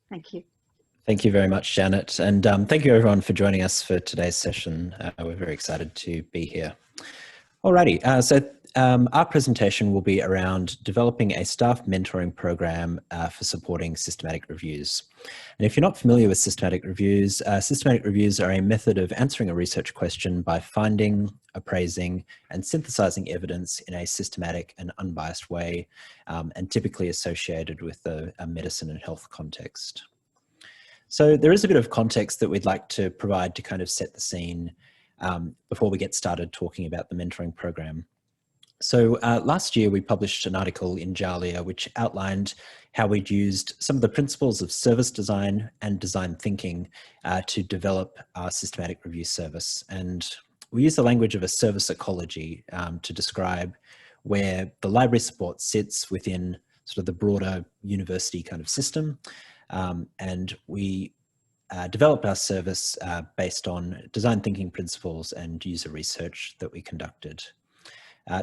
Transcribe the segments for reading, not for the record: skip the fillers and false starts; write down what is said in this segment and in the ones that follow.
Thank you. Thank you very much, Janet. And thank you everyone for joining us for today's session. We're very excited to be here. Alrighty, our presentation will be around developing a staff mentoring program for supporting systematic reviews. And if you're not familiar with systematic reviews are a method of answering a research question by finding, appraising, and synthesizing evidence in a systematic and unbiased way, and typically associated with a medicine and health context. So there is a bit of context that we'd like to provide to kind of set the scene before we get started talking about the mentoring program. So last year we published an article in ALIA which outlined how we'd used some of the principles of service design and design thinking to develop our systematic review service. And we use the language of a service ecology to describe where the library support sits within sort of the broader university kind of system. And we developed our service based on design thinking principles and user research that we conducted.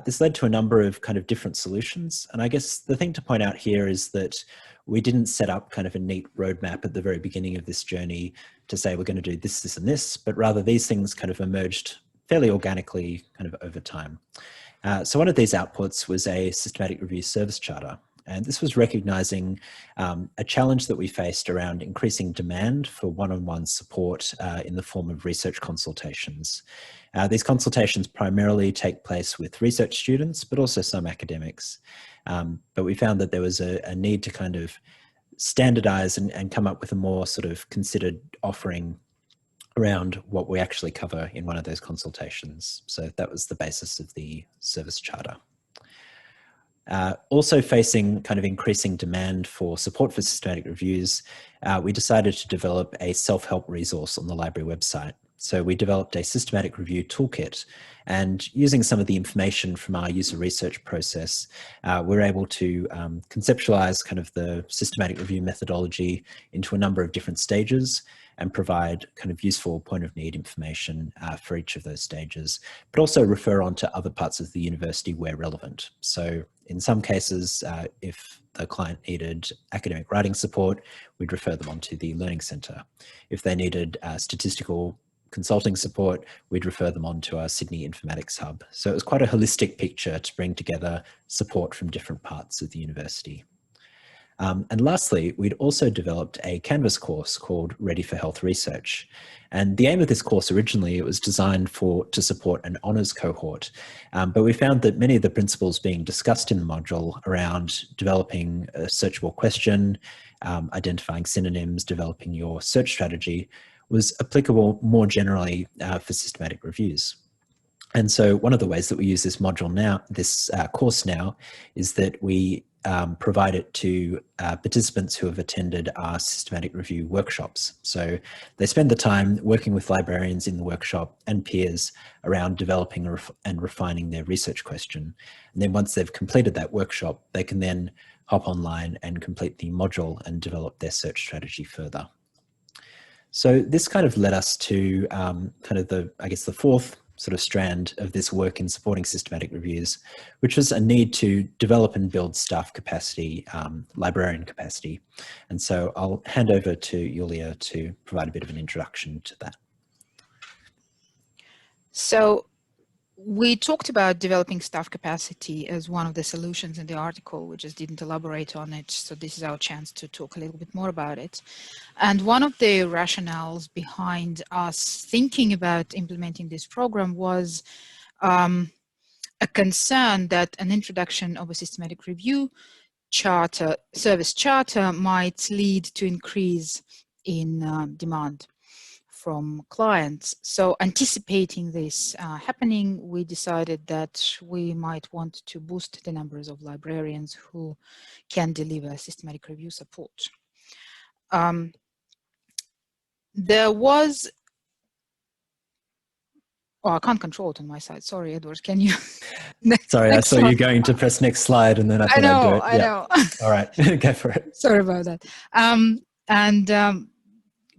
This led to a number of kind of different solutions. And I guess the thing to point out here is that we didn't set up kind of a neat roadmap at the very beginning of this journey to say we're going to do this, this, and this, but rather these things kind of emerged fairly organically kind of over time. So one of these outputs was a systematic review service charter. And this was recognizing a challenge that we faced around increasing demand for one-on-one support in the form of research consultations. These consultations primarily take place with research students, but also some academics. But we found that there was a need to kind of standardize and come up with a more sort of considered offering around what we actually cover in one of those consultations. So that was the basis of the service charter. Also facing kind of increasing demand for support for systematic reviews, we decided to develop a self-help resource on the library website. So we developed a systematic review toolkit, and using some of the information from our user research process, we're able to conceptualize kind of the systematic review methodology into a number of different stages and provide kind of useful point of need information for each of those stages, but also refer on to other parts of the university where relevant. So in some cases, if the client needed academic writing support, we'd refer them on to the Learning Centre. If they needed statistical consulting support, we'd refer them on to our Sydney Informatics Hub. So it was quite a holistic picture to bring together support from different parts of the university. And lastly, we'd also developed a Canvas course called Ready for Health Research. And the aim of this course originally, it was designed to support an honours cohort. But we found that many of the principles being discussed in the module around developing a searchable question, identifying synonyms, developing your search strategy, was applicable more generally for systematic reviews. And so one of the ways that we use this module now, this course now, is that we provide it to participants who have attended our systematic review workshops. So they spend the time working with librarians in the workshop and peers around developing and refining their research question. And then once they've completed that workshop, they can then hop online and complete the module and develop their search strategy further. So this kind of led us to kind of I guess the fourth sort of strand of this work in supporting systematic reviews, which was a need to develop and build staff capacity, librarian capacity. And so I'll hand over to Yulia to provide a bit of an introduction to that. So we talked about developing staff capacity as one of the solutions in the article. We just didn't elaborate on it. So this is our chance to talk a little bit more about it. And one of the rationales behind us thinking about implementing this program was a concern that an introduction of a systematic review charter, service charter, might lead to increase in demand from clients. So anticipating this happening, we decided that we might want to boost the numbers of librarians who can deliver systematic review support. There was, oh, I can't control it on my side. Sorry, Edward, can you? Sorry, I saw you going to press next slide and then I thought I'd do it. I know. All right, go for it. Sorry about that.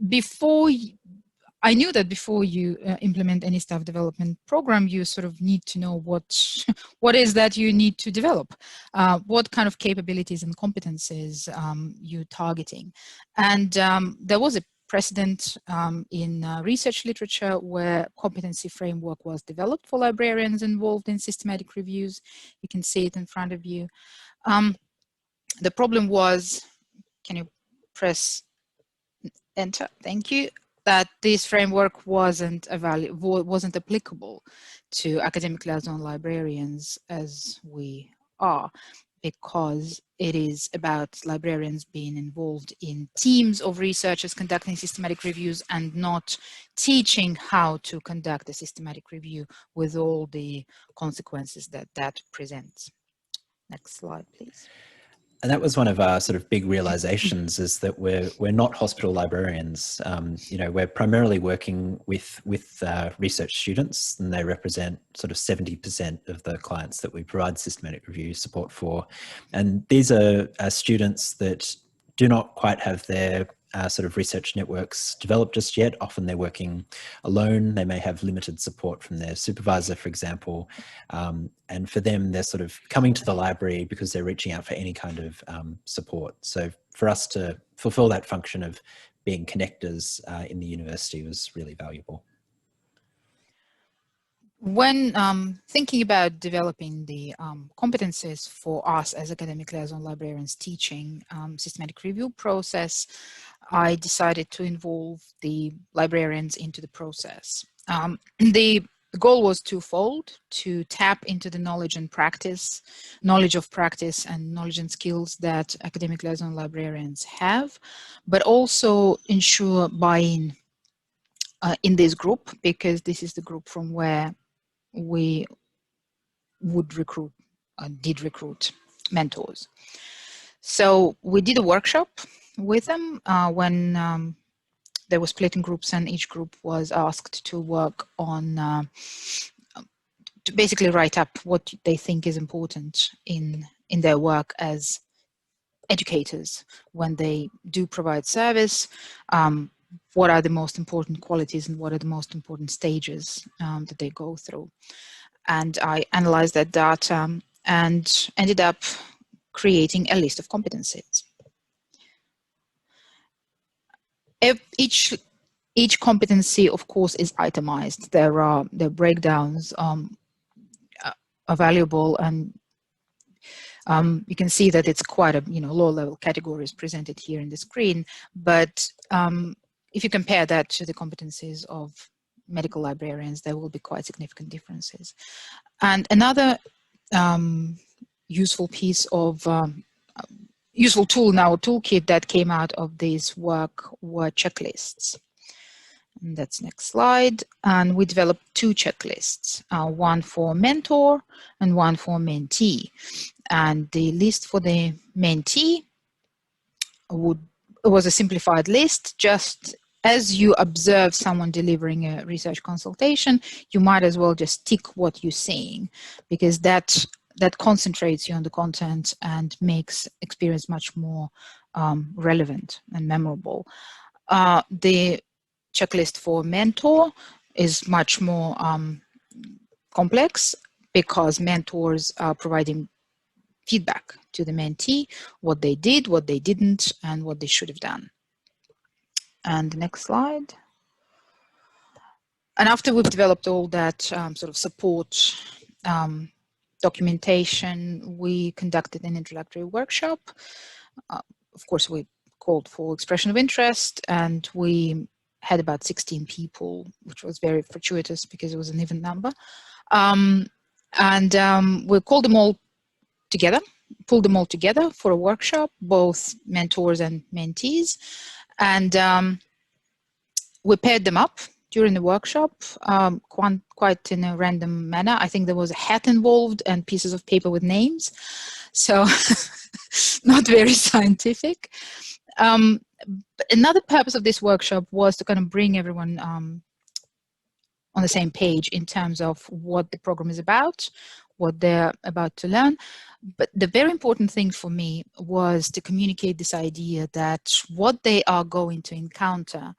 Before I knew that before you implement any staff development program, you sort of need to know what is that you need to develop, what kind of capabilities and competencies you're targeting. And there was a precedent in research literature where competency framework was developed for librarians involved in systematic reviews. You can see it in front of you. The problem was, can you press enter? Thank you. That this framework wasn't applicable to academic liaison librarians as we are, because it is about librarians being involved in teams of researchers conducting systematic reviews and not teaching how to conduct a systematic review with all the consequences that that presents. Next slide, please. And that was one of our sort of big realizations, is that we're not hospital librarians. You know, we're primarily working with research students, and they represent sort of 70% of the clients that we provide systematic review support for. And these are students that do not quite have their sort of research networks developed just yet. Often they're working alone. They may have limited support from their supervisor, for example. And for them, they're sort of coming to the library because they're reaching out for any kind of support. So for us to fulfill that function of being connectors in the university was really valuable. When thinking about developing the competencies for us as academic liaison librarians teaching systematic review process, I decided to involve the librarians into the process. The goal was twofold: to tap into the knowledge of practice and knowledge and skills that academic liaison librarians have, but also ensure buy-in in this group, because this is the group from where we would recruit, did recruit mentors. So we did a workshop with them when they were split in groups, and each group was asked to work on, to basically write up what they think is important in their work as educators when they do provide service. What are the most important qualities and what are the most important stages that they go through? And I analyzed that data and ended up creating a list of competencies. Each competency, of course, is itemized. The breakdowns are valuable, and you can see that it's quite a low-level categories presented here in the screen. But if you compare that to the competencies of medical librarians, there will be quite significant differences. And another useful piece of useful tool in our toolkit that came out of this work were checklists. And that's next slide. And we developed two checklists, one for mentor and one for mentee. And the list for the mentee was a simplified list. Just as you observe someone delivering a research consultation, you might as well just tick what you're saying, because that concentrates you on the content and makes experience much more relevant and memorable. The checklist for mentor is much more complex, because mentors are providing feedback to the mentee, what they did, what they didn't, and what they should have done. And the next slide. And after we've developed all that sort of support documentation, we conducted an introductory workshop. Of course, we called for expression of interest, and we had about 16 people, which was very fortuitous because it was an even number. We called them all together, pulled them all together for a workshop, both mentors and mentees. And we paired them up during the workshop, quite in a random manner. I think there was a hat involved and pieces of paper with names. So not very scientific. Another purpose of this workshop was to kind of bring everyone on the same page in terms of what the program is about, what they're about to learn. But the very important thing for me was to communicate this idea that what they are going to encounter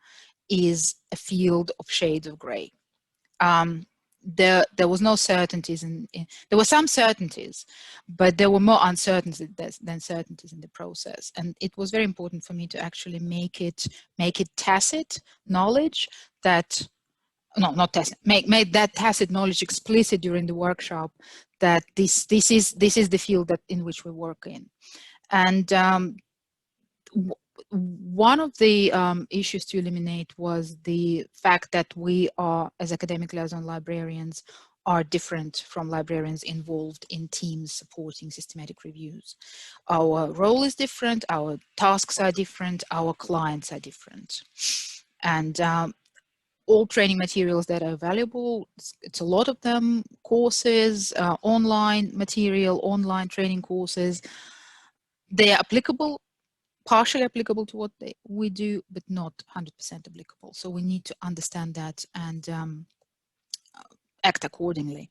is a field of shades of gray. There was no certainties there were some certainties, but there were more uncertainties than certainties in the process. And it was very important for me to actually make it tacit knowledge that, no, not tacit, make that tacit knowledge explicit during the workshop, that this is the field in which we work in. And one of the issues to eliminate was the fact that we are, as academic liaison librarians, are different from librarians involved in teams supporting systematic reviews. Our role is different, our tasks are different, our clients are different. And all training materials that are valuable, it's a lot of them, courses, online material, online training courses, they are applicable, partially applicable to what we do, but not 100% applicable. So we need to understand that and act accordingly.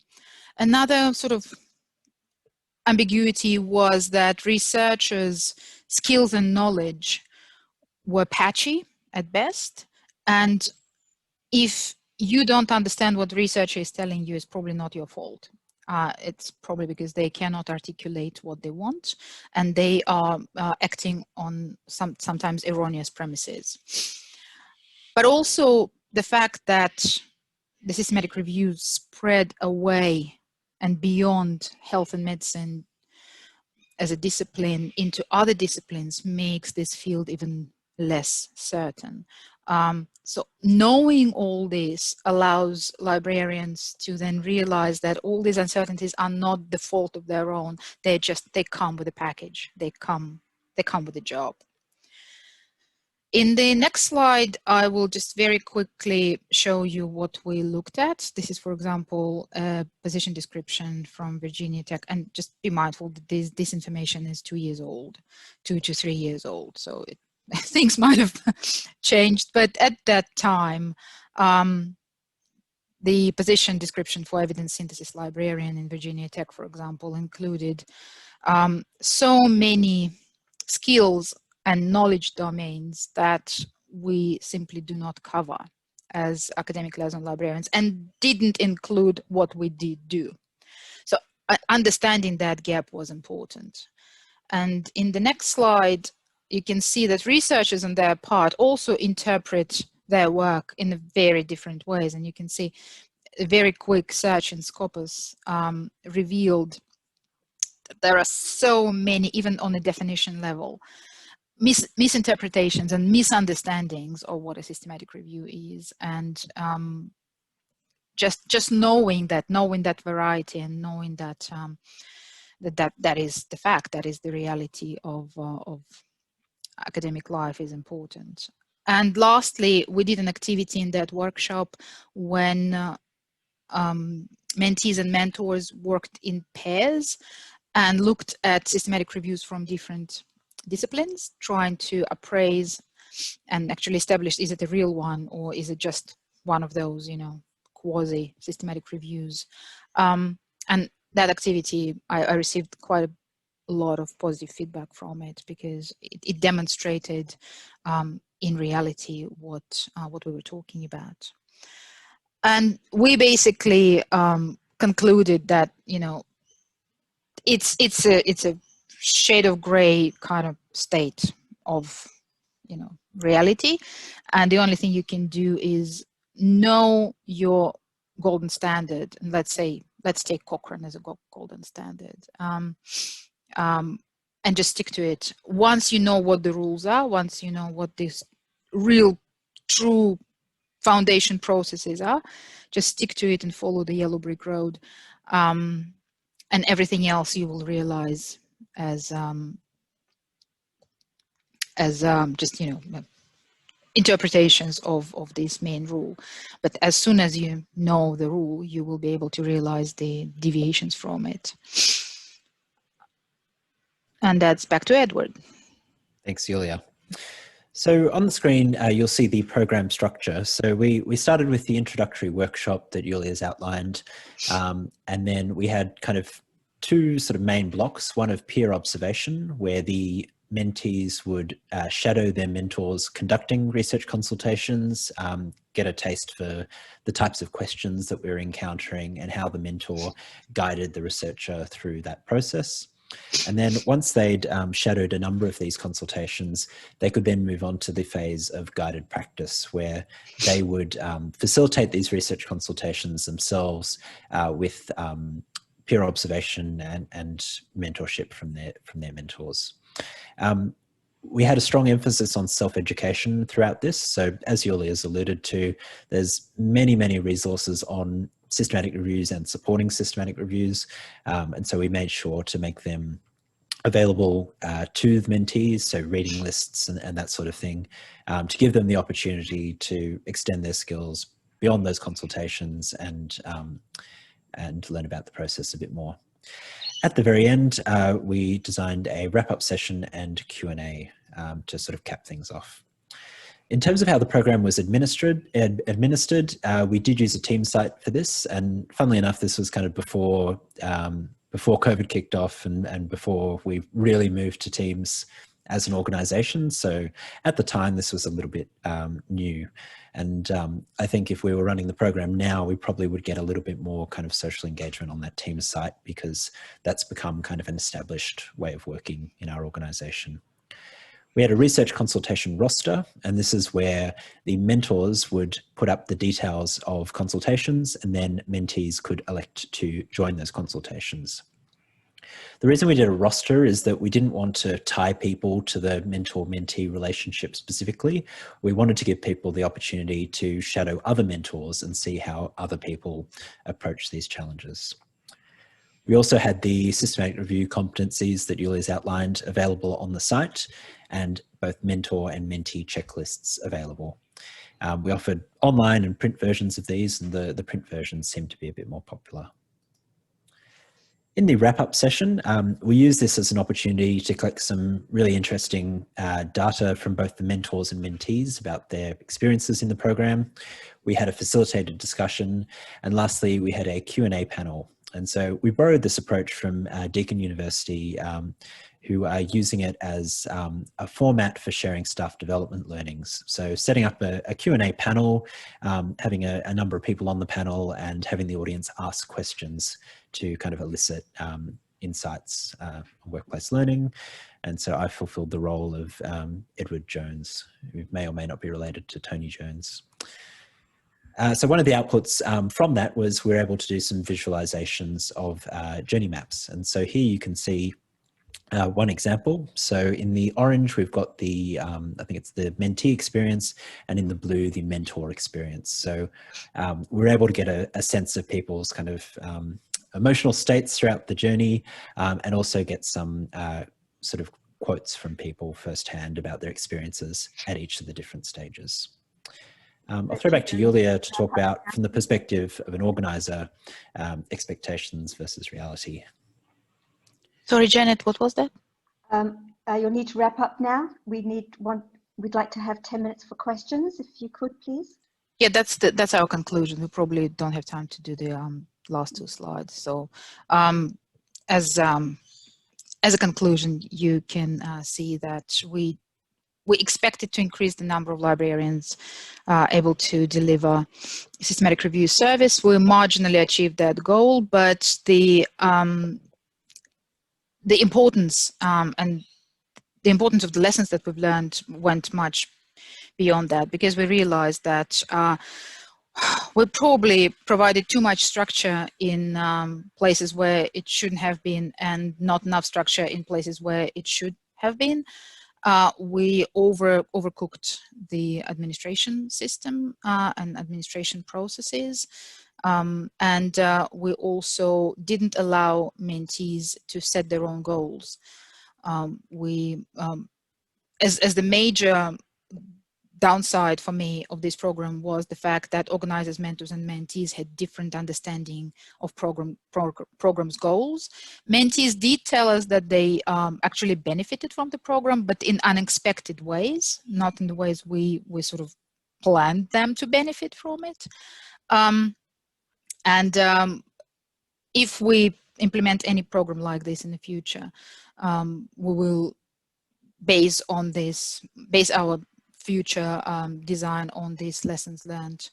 Another sort of ambiguity was that researchers' skills and knowledge were patchy at best, and if you don't understand what the researcher is telling you, it's probably not your fault. It's probably because they cannot articulate what they want, and they are acting on sometimes erroneous premises. But also the fact that the systematic reviews spread away and beyond health and medicine as a discipline into other disciplines makes this field even less certain. So knowing all this allows librarians to then realize that all these uncertainties are not the fault of their own. They come with a package. They come with a job. In the next slide, I will just very quickly show you what we looked at. This is, for example, a position description from Virginia Tech, and just be mindful that this information is 2 years old, 2 to 3 years old. So things might have changed, but at that time, the position description for evidence synthesis librarian in Virginia Tech, for example, included so many skills and knowledge domains that we simply do not cover as academic liaison librarians, and didn't include what we did do. So understanding that gap was important. And in the next slide, you can see that researchers on their part also interpret their work in very different ways. And you can see a very quick search in Scopus revealed that there are so many, even on a definition level, misinterpretations and misunderstandings of what a systematic review is. And just knowing that variety, and knowing that that is the fact, that is the reality of academic life, is important. And lastly, we did an activity in that workshop when mentees and mentors worked in pairs and looked at systematic reviews from different disciplines, trying to appraise and actually establish, is it a real one, or is it just one of those, quasi systematic reviews. And that activity, I received quite a lot of positive feedback from it, because it demonstrated in reality what we were talking about. And we basically concluded that, it's a shade of gray kind of state of, reality. And the only thing you can do is know your golden standard. And let's take Cochrane as a golden standard. And just stick to it. Once you know what the rules are, once you know what these real, true foundation processes are, just stick to it and follow the yellow brick road. And everything else you will realize as just, interpretations of this main rule. But as soon as you know the rule, you will be able to realize the deviations from it. And that's back to Edward. Thanks, Yulia. So on the screen, you'll see the program structure. So we started with the introductory workshop that Yulia's outlined. And then we had kind of two sort of main blocks, one of peer observation, where the mentees would shadow their mentors conducting research consultations, get a taste for the types of questions that we were encountering and how the mentor guided the researcher through that process. And then once they'd shadowed a number of these consultations, they could then move on to the phase of guided practice, where they would facilitate these research consultations themselves with peer observation and mentorship from their mentors. We had a strong emphasis on self-education throughout this. So as Yulia has alluded to, there's many, many resources on systematic reviews and supporting systematic reviews. And so we made sure to make them available to the mentees, so reading lists and that sort of thing, to give them the opportunity to extend their skills beyond those consultations and learn about the process a bit more. At the very end, we designed a wrap-up session and Q&A to sort of cap things off. In terms of how the program was administered, we did use a team site for this, and funnily enough, this was kind of before COVID kicked off and before we really moved to Teams as an organization. So at the time, this was a little bit new. And I think if we were running the program now, we probably would get a little bit more kind of social engagement on that Teams site, because that's become kind of an established way of working in our organization. We had a research consultation roster, and this is where the mentors would put up the details of consultations, and then mentees could elect to join those consultations. The reason we did a roster is that we didn't want to tie people to the mentor-mentee relationship specifically. We wanted to give people the opportunity to shadow other mentors and see how other people approach these challenges. We also had the systematic review competencies that Yulia's outlined available on the site, and both mentor and mentee checklists available. We offered online and print versions of these, and the print versions seem to be a bit more popular. In the wrap-up session, we used this as an opportunity to collect some really interesting data from both the mentors and mentees about their experiences in the program. We had a facilitated discussion, and lastly, we had a Q&A panel. And so we borrowed this approach from Deakin University, who are using it as a format for sharing staff development learnings. So setting up a Q&A panel, having a number of people on the panel, and having the audience ask questions to kind of elicit insights on workplace learning. And so I fulfilled the role of Edward Jones, who may or may not be related to Tony Jones. So one of the outputs from that was we were able to do some visualizations of journey maps. And so here you can see one example. So in the orange, we've got the, I think it's the mentee experience, and in the blue, the mentor experience. So we're able to get a sense of people's kind of emotional states throughout the journey, and also get some sort of quotes from people firsthand about their experiences at each of the different stages. I'll throw back to Yulia to talk about, from the perspective of an organizer, expectations versus reality. Sorry, Janet, what was that? You'll need to wrap up now. We'd like to have 10 minutes for questions, if you could, please. Yeah, that's our conclusion. We probably don't have time to do the last two slides. So as a conclusion, you can see that we expected to increase the number of librarians able to deliver systematic review service. We marginally achieved that goal, but the importance and the importance of the lessons that we've learned went much beyond that, because we realized that we probably provided too much structure in places where it shouldn't have been, and not enough structure in places where it should have been. We overcooked the administration system and administration processes. And we also didn't allow mentees to set their own goals. As the major downside for me of this program was the fact that organizers, mentors, and mentees had different understanding of program's goals. Mentees did tell us that they actually benefited from the program, but in unexpected ways, not in the ways we sort of planned them to benefit from it. If we implement any program like this in the future, we will base our future design on these lessons learned,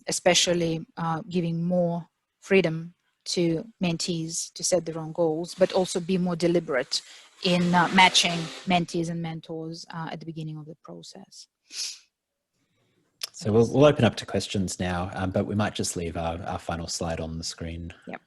especially giving more freedom to mentees to set their own goals, but also be more deliberate in matching mentees and mentors at the beginning of the process. So we'll open up to questions now, but we might just leave our final slide on the screen. Yep.